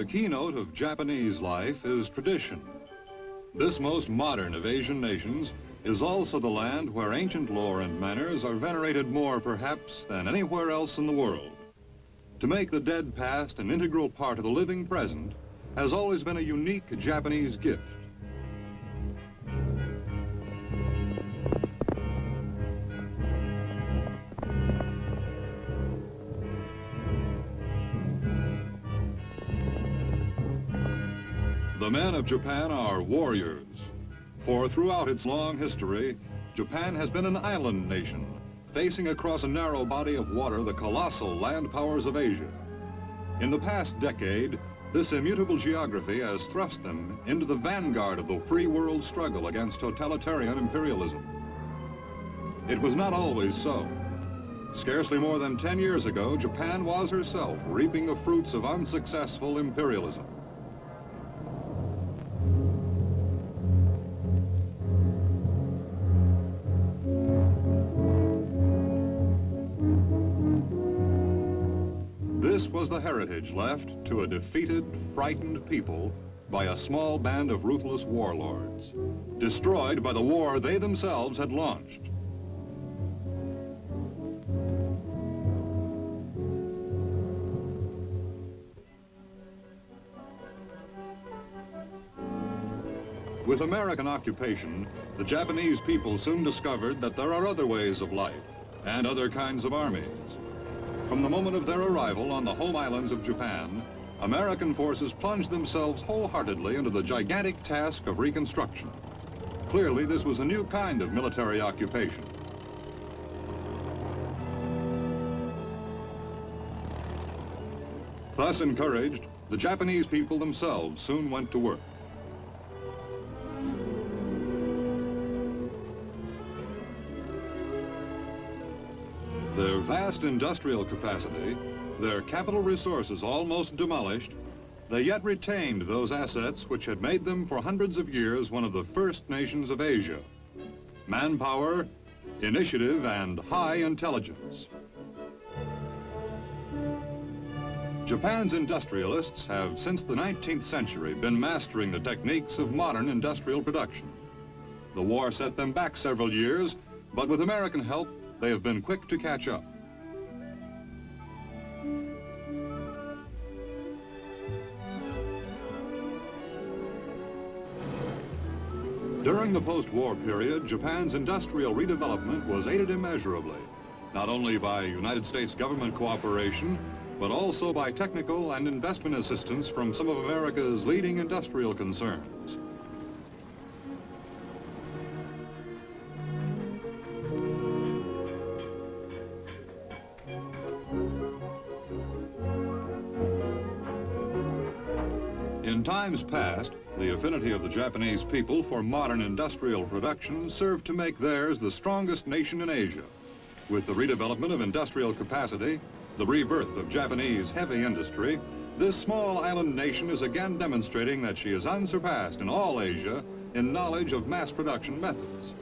The keynote of Japanese life is tradition. This most modern of Asian nations is also the land where ancient lore and manners are venerated more, perhaps, than anywhere else in the world. To make the dead past an integral part of the living present has always been a unique Japanese gift. The men of Japan are warriors, for throughout its long history, Japan has been an island nation, facing across a narrow body of water the colossal land powers of Asia. In the past decade, this immutable geography has thrust them into the vanguard of the free world struggle against totalitarian imperialism. It was not always so. Scarcely more than 10 years ago, Japan was herself reaping the fruits of unsuccessful imperialism. This was the heritage left to a defeated, frightened people by a small band of ruthless warlords, destroyed by the war they themselves had launched. With American occupation, the Japanese people soon discovered that there are other ways of life and other kinds of armies. From the moment of their arrival on the home islands of Japan, American forces plunged themselves wholeheartedly into the gigantic task of reconstruction. Clearly, this was a new kind of military occupation. Thus encouraged, the Japanese people themselves soon went to work. Their vast industrial capacity, their capital resources almost demolished, they yet retained those assets which had made them for hundreds of years one of the first nations of Asia: manpower, initiative, and high intelligence. Japan's industrialists have, since the 19th century, been mastering the techniques of modern industrial production. The war set them back several years, but with American help, they have been quick to catch up. During the post-war period, Japan's industrial redevelopment was aided immeasurably, not only by United States government cooperation, but also by technical and investment assistance from some of America's leading industrial concerns. In times past, the affinity of the Japanese people for modern industrial production served to make theirs the strongest nation in Asia. With the redevelopment of industrial capacity, the rebirth of Japanese heavy industry, this small island nation is again demonstrating that she is unsurpassed in all Asia in knowledge of mass production methods.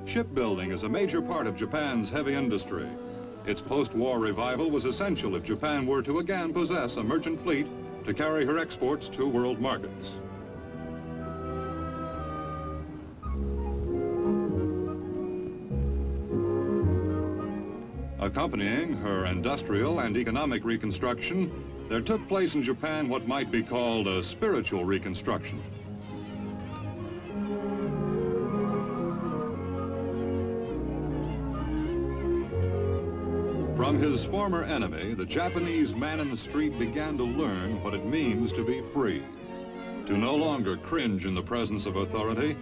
Shipbuilding is a major part of Japan's heavy industry. Its post-war revival was essential if Japan were to again possess a merchant fleet to carry her exports to world markets. Accompanying her industrial and economic reconstruction, there took place in Japan what might be called a spiritual reconstruction. From his former enemy, the Japanese man in the street began to learn what it means to be free, to no longer cringe in the presence of authority,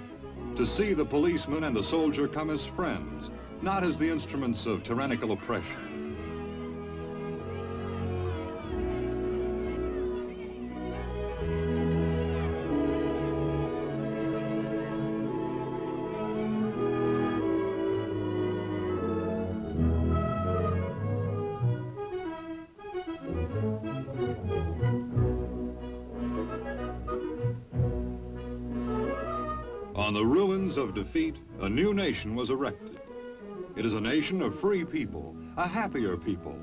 to see the policeman and the soldier come as friends, not as the instruments of tyrannical oppression. On the ruins of defeat, a new nation was erected. It is a nation of free people, a happier people,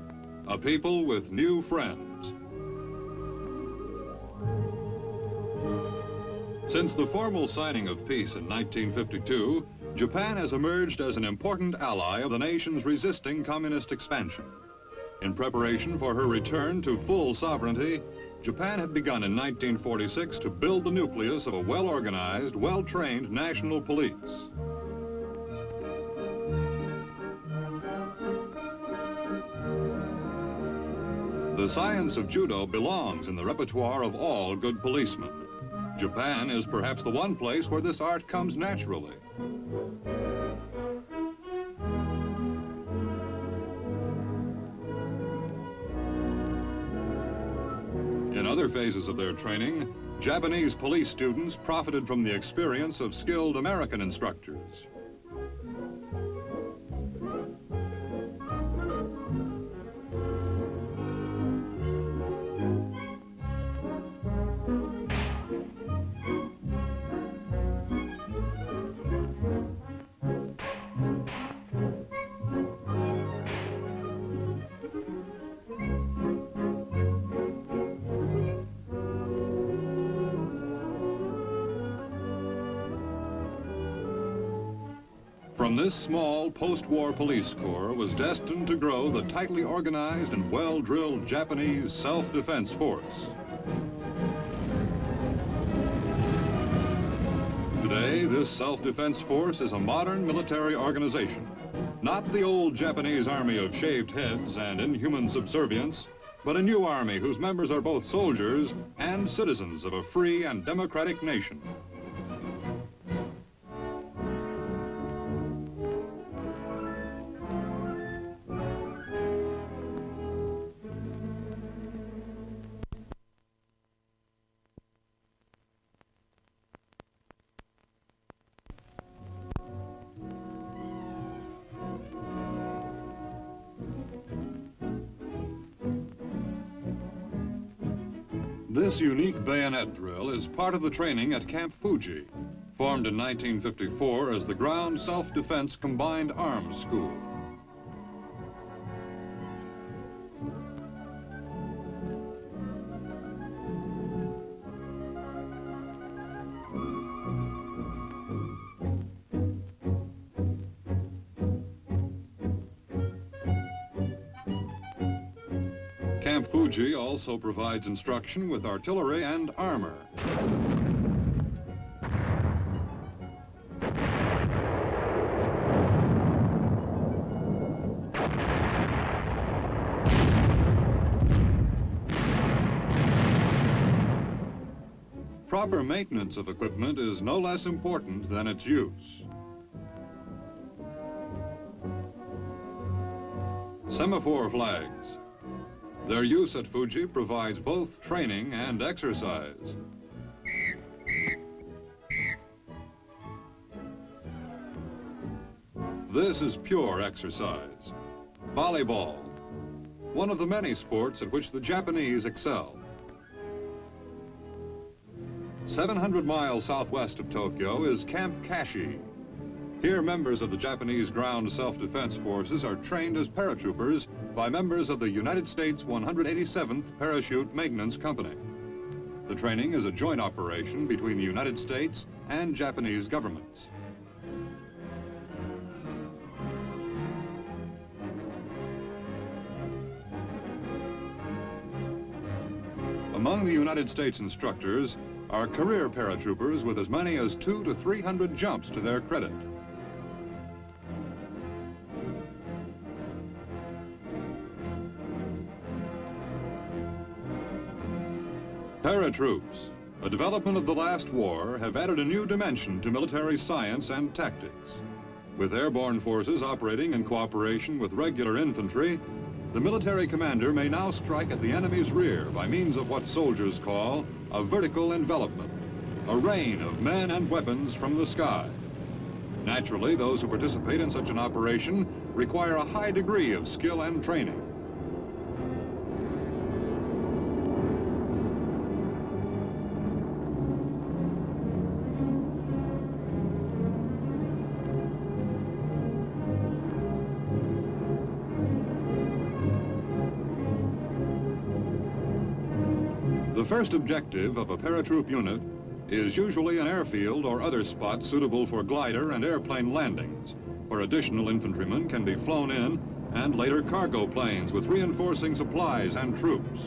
a people with new friends. Since the formal signing of peace in 1952, Japan has emerged as an important ally of the nations resisting communist expansion. In preparation for her return to full sovereignty, Japan had begun in 1946 to build the nucleus of a well-organized, well-trained national police. The science of judo belongs in the repertoire of all good policemen. Japan is perhaps the one place where this art comes naturally. In other phases of their training, Japanese police students profited from the experience of skilled American instructors. From this small post-war police corps was destined to grow the tightly organized and well-drilled Japanese self-defense force. Today, this self-defense force is a modern military organization. Not the old Japanese army of shaved heads and inhuman subservience, but a new army whose members are both soldiers and citizens of a free and democratic nation. This unique bayonet drill is part of the training at Camp Fuji, formed in 1954 as the Ground Self-Defense Combined Arms School. Camp Fuji also provides instruction with artillery and armor. Proper maintenance of equipment is no less important than its use. Semaphore flags. Their use at Fuji provides both training and exercise. This is pure exercise. Volleyball, one of the many sports at which the Japanese excel. 700 miles southwest of Tokyo is Camp Kashi. Here, members of the Japanese Ground Self-Defense Forces are trained as paratroopers by members of the United States 187th Parachute Maintenance Company. The training is a joint operation between the United States and Japanese governments. Among the United States instructors are career paratroopers with as many as 200 to 300 jumps to their credit. Paratroops, a development of the last war, have added a new dimension to military science and tactics. With airborne forces operating in cooperation with regular infantry, the military commander may now strike at the enemy's rear by means of what soldiers call a vertical envelopment, a rain of men and weapons from the sky. Naturally, those who participate in such an operation require a high degree of skill and training. The first objective of a paratroop unit is usually an airfield or other spot suitable for glider and airplane landings, where additional infantrymen can be flown in and later cargo planes with reinforcing supplies and troops.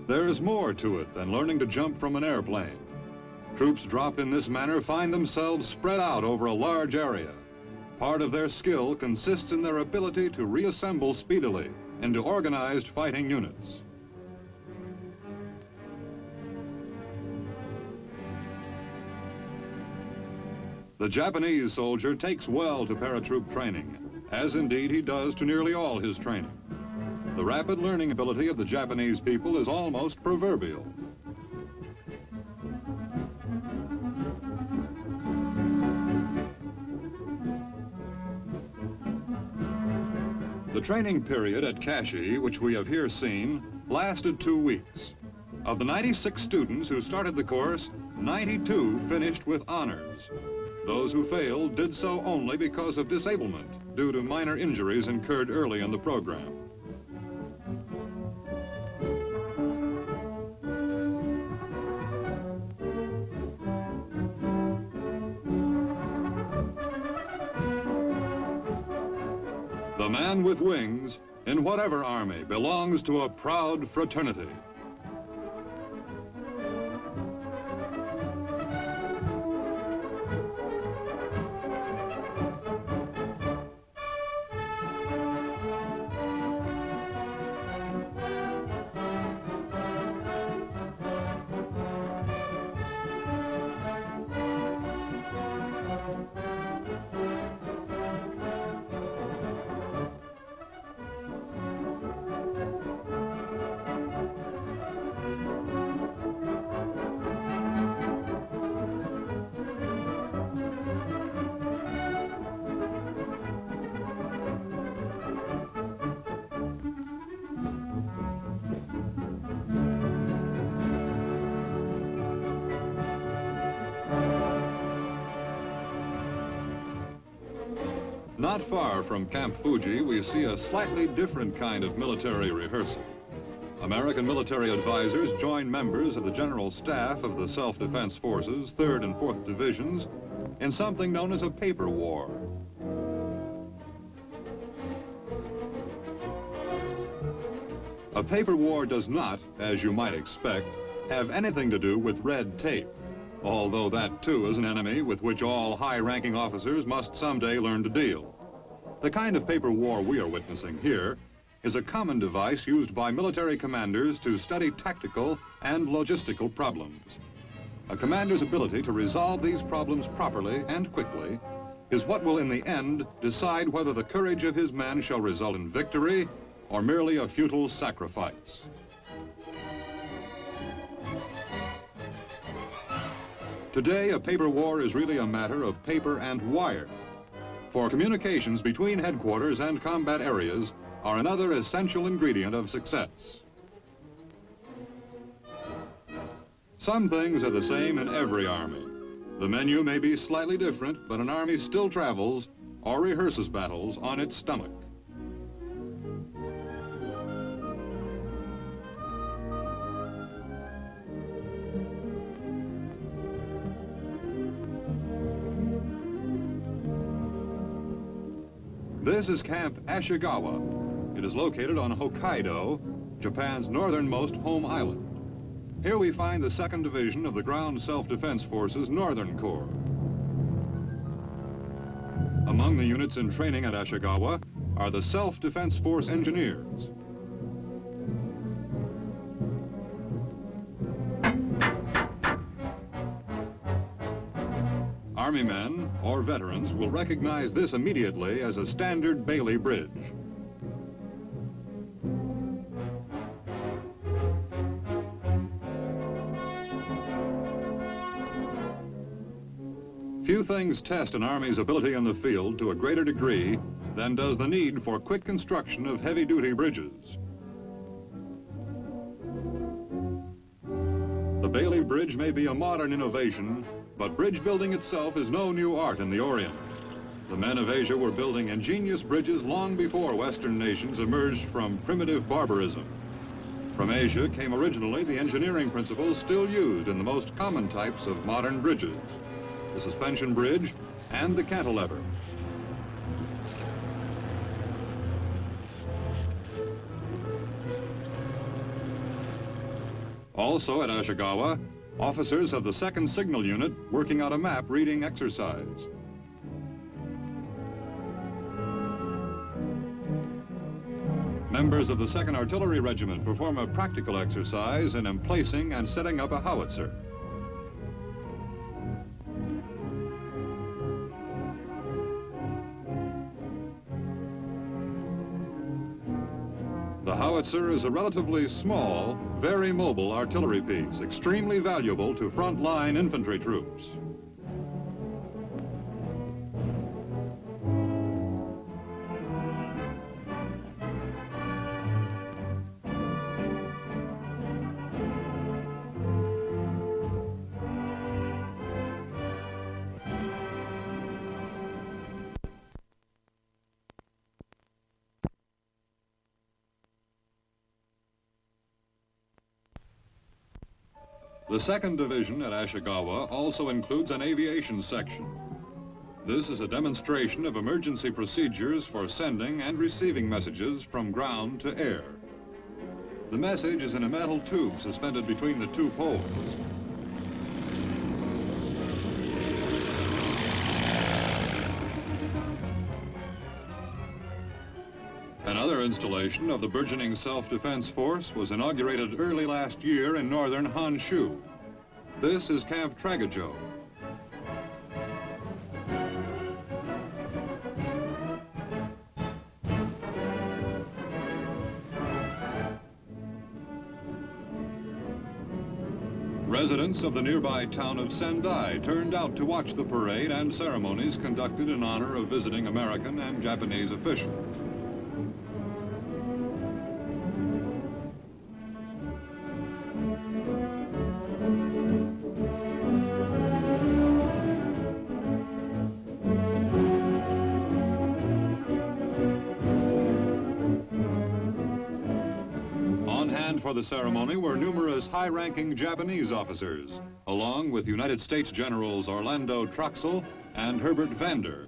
There's more to it than learning to jump from an airplane. Troops dropped in this manner find themselves spread out over a large area. Part of their skill consists in their ability to reassemble speedily into organized fighting units. The Japanese soldier takes well to paratroop training, as indeed he does to nearly all his training. The rapid learning ability of the Japanese people is almost proverbial. The training period at Kashi, which we have here seen, lasted 2 weeks. Of the 96 students who started the course, 92 finished with honors. Those who failed did so only because of disablement due to minor injuries incurred early in the program. The man with wings, in whatever army, belongs to a proud fraternity. Not far from Camp Fuji, we see a slightly different kind of military rehearsal. American military advisors join members of the General Staff of the Self-Defense Forces, 3rd and 4th Divisions, in something known as a paper war. A paper war does not, as you might expect, have anything to do with red tape, although that too is an enemy with which all high-ranking officers must someday learn to deal. The kind of paper war we are witnessing here is a common device used by military commanders to study tactical and logistical problems. A commander's ability to resolve these problems properly and quickly is what will in the end decide whether the courage of his men shall result in victory or merely a futile sacrifice. Today, a paper war is really a matter of paper and wire. For communications between headquarters and combat areas are another essential ingredient of success. Some things are the same in every army. The menu may be slightly different, but an army still travels or rehearses battles on its stomach. This is Camp Ashigawa. It is located on Hokkaido, Japan's northernmost home island. Here we find the 2nd Division of the Ground Self-Defense Forces Northern Corps. Among the units in training at Ashigawa are the Self-Defense Force Engineers. Army men or veterans will recognize this immediately as a standard Bailey bridge. Few things test an Army's ability in the field to a greater degree than does the need for quick construction of heavy-duty bridges. The Bailey Bridge may be a modern innovation, but bridge building itself is no new art in the Orient. The men of Asia were building ingenious bridges long before Western nations emerged from primitive barbarism. From Asia came originally the engineering principles still used in the most common types of modern bridges: the suspension bridge and the cantilever. Also at Ashikawa, officers of the 2nd Signal Unit working out a map reading exercise. Members of the 2nd Artillery Regiment perform a practical exercise in emplacing and setting up a howitzer. The howitzer is a relatively small, very mobile artillery piece, extremely valuable to front-line infantry troops. The 2nd Division at Ashikawa also includes an aviation section. This is a demonstration of emergency procedures for sending and receiving messages from ground to air. The message is in a metal tube suspended between the two poles. Another installation of the burgeoning self-defense force was inaugurated early last year in northern Honshu. This is Camp Tragajo. Residents of the nearby town of Sendai turned out to watch the parade and ceremonies conducted in honor of visiting American and Japanese officials. For the ceremony were numerous high-ranking Japanese officers, along with United States Generals Orlando Troxell and Herbert Vander.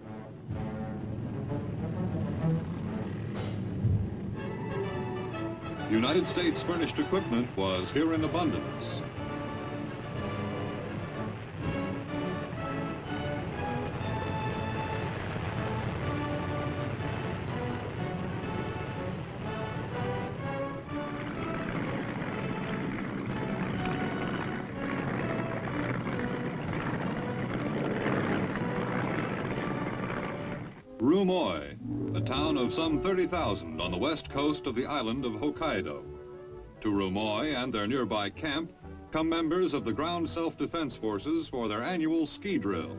United States furnished equipment was here in abundance. Rumoi, a town of some 30,000 on the west coast of the island of Hokkaido. To Rumoi and their nearby camp come members of the Ground Self-Defense Forces for their annual ski drill.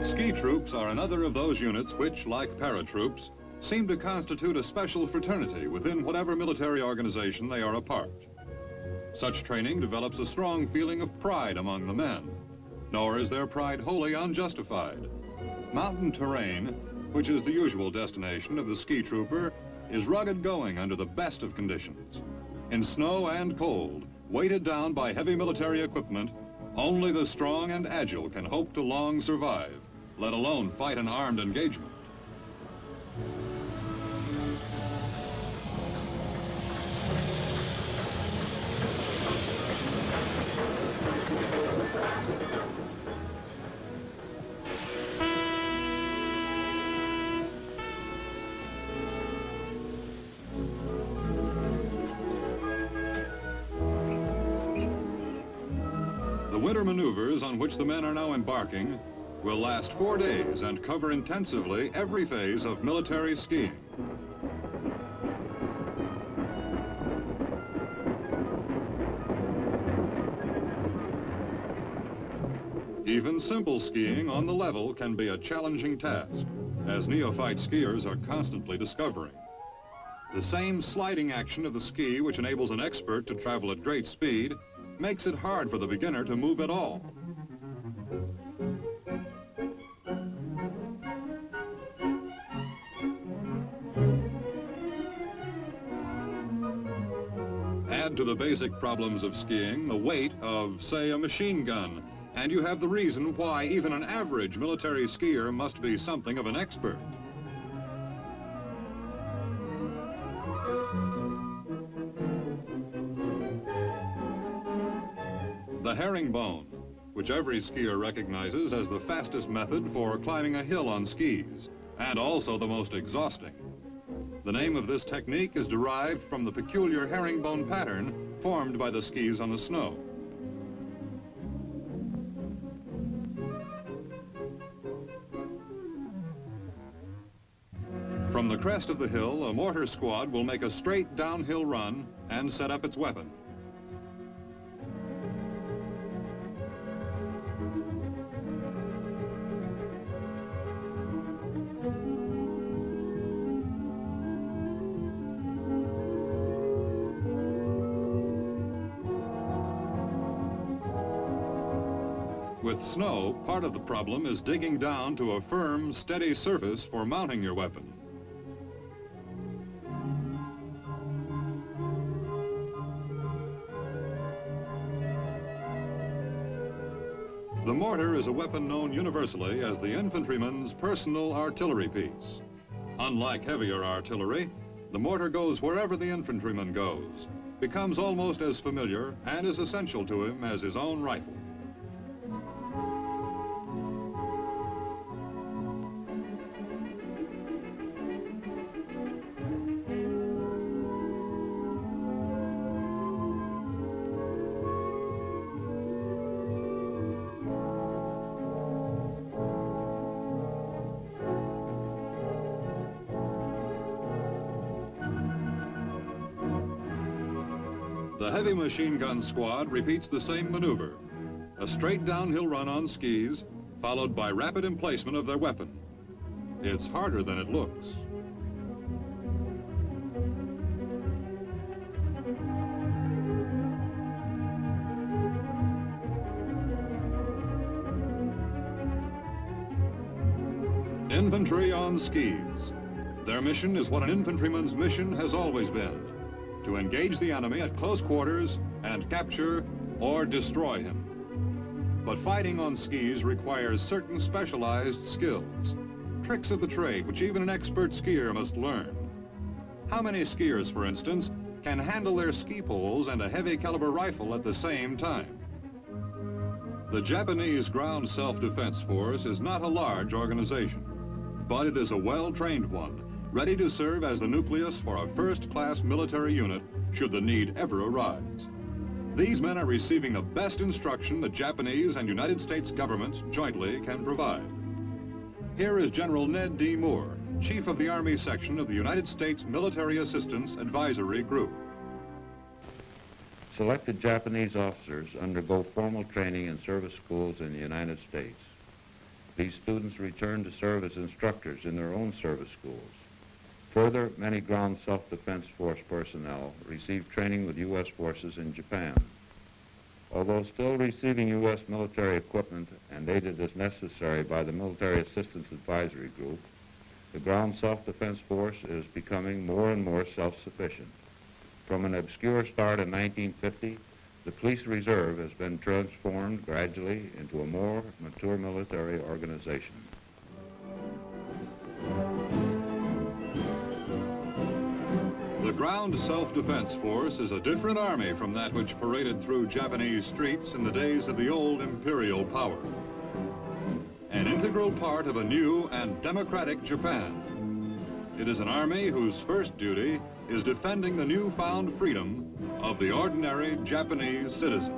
Ski troops are another of those units which, like paratroops, seem to constitute a special fraternity within whatever military organization they are a part. Such training develops a strong feeling of pride among the men, nor is their pride wholly unjustified. Mountain terrain, which is the usual destination of the ski trooper, is rugged going under the best of conditions. In snow and cold, weighted down by heavy military equipment, only the strong and agile can hope to long survive, let alone fight an armed engagement. winter maneuvers on which the men are now embarking will last 4 days and cover intensively every phase of military skiing. Even simple skiing on the level can be a challenging task, as neophyte skiers are constantly discovering. The same sliding action of the ski which enables an expert to travel at great speed makes it hard for the beginner to move at all. Add to the basic problems of skiing the weight of, say, a machine gun, and you have the reason why even an average military skier must be something of an expert. The herringbone, which every skier recognizes as the fastest method for climbing a hill on skis, and also the most exhausting. The name of this technique is derived from the peculiar herringbone pattern formed by the skis on the snow. From the crest of the hill, a mortar squad will make a straight downhill run and set up its weapon. With snow, part of the problem is digging down to a firm, steady surface for mounting your weapon. The mortar is a weapon known universally as the infantryman's personal artillery piece. Unlike heavier artillery, the mortar goes wherever the infantryman goes, becomes almost as familiar and as essential to him as his own rifle. The heavy machine gun squad repeats the same maneuver, a straight downhill run on skis, followed by rapid emplacement of their weapon. It's harder than it looks. Infantry on skis. Their mission is what an infantryman's mission has always been: to engage the enemy at close quarters and capture or destroy him. But fighting on skis requires certain specialized skills, tricks of the trade which even an expert skier must learn. How many skiers, for instance, can handle their ski poles and a heavy caliber rifle at the same time? The Japanese Ground Self-Defense Force is not a large organization, but it is a well-trained one, ready to serve as the nucleus for a first-class military unit should the need ever arise. These men are receiving the best instruction the Japanese and United States governments jointly can provide. Here is General Ned D. Moore, Chief of the Army Section of the United States Military Assistance Advisory Group. Selected Japanese officers undergo formal training in service schools in the United States. These students return to serve as instructors in their own service schools. Further, many Ground Self-Defense Force personnel receive training with U.S. forces in Japan. Although still receiving U.S. military equipment and aided as necessary by the Military Assistance Advisory Group, the Ground Self-Defense Force is becoming more and more self-sufficient. From an obscure start in 1950, the Police Reserve has been transformed gradually into a more mature military organization. The Ground Self-Defense Force is a different army from that which paraded through Japanese streets in the days of the old imperial power. An integral part of a new and democratic Japan. It is an army whose first duty is defending the newfound freedom of the ordinary Japanese citizen.